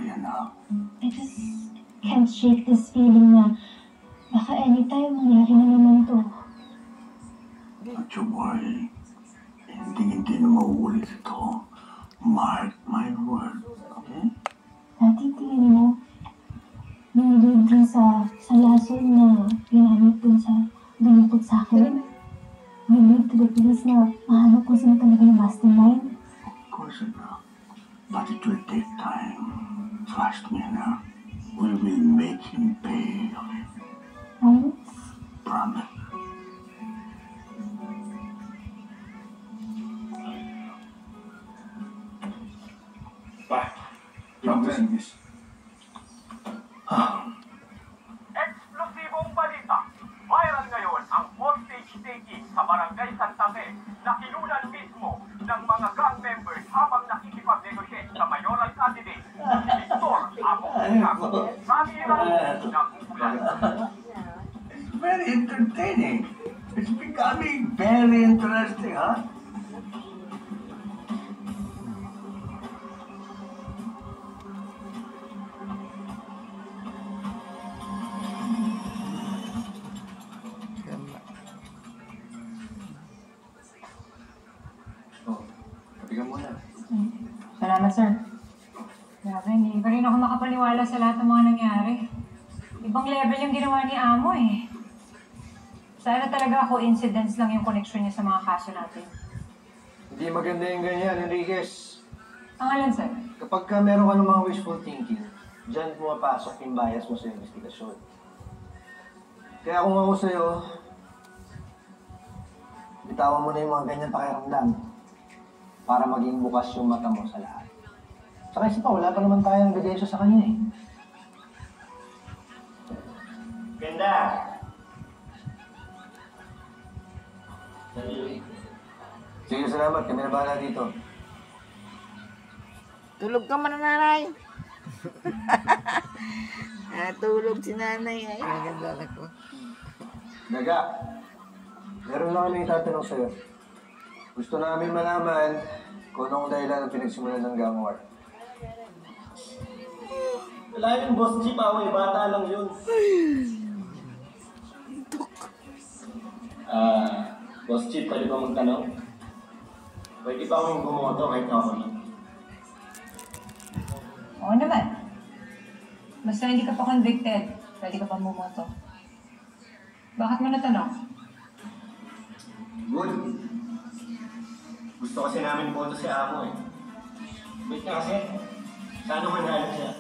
worry, anak. I just can't shake this feeling na baka anytime mangyari na naman to. Don't you worry. Hindi na mauulit ito. Mark my word, okay? Dati tingin mo, yung lead dun sa lason na ginamit dun sa dumukot sa akin, may lead to the police na mahanap kung sino talaga yung mastermind. Of course, anak. But it will take time. Trust me, anak. We will make him pay, okay? Promise. This. Eksplosibong balita. Viral ngayon ang hostage taking sa Barangay Santa Fe na kinunan mismo ng mga gang members habang nakikipag-negotiate sa mayoral candidate si Victor Abong. Sabi lang ng ulan. It's very entertaining. It's becoming very interesting, huh? Salamat, sir. Grabe, hindi pa rin ako makapaniwala sa lahat ng mga nangyari. Ibang level yung ginawa ni Amo eh. Sana talaga coincidence lang yung connection niya sa mga kaso natin. Hindi maganda yung ganyan, Enriquez. Ang alin, sir? Kapag ka meron ka ng mga wishful thinking, dyan pumapasok yung bias mo sa investigasyon. Kaya kung ako sa'yo, bitawan mo na yung mga ganyan pakiramdam para maging bukas yung mata mo sa lahat. Saka isa pa, wala pa naman tayo ng gagayso sa kanya eh. Ganda! Sige, salamat. Kami na bahala dito. Tulog ka man, nanay. Tulog si nanay. Ay, maganda anak ko. Daga, meron lang kami itatanong sa'yo. Gusto namin malaman kung anong dahilan ng pinagsimulan ng gang war. Wala yung boss Chip, away. Bata lang yun. Boss Chip, pwede ba magtanong? Pwede ba akong bumoto kahit ako lang? Oo naman. Basta hindi ka pa convicted, pwede ka pa bumoto. Bakit mo natanong? Good. Gusto kasi namin boto si Amo eh. Wait na kasi. Sana manalo siya.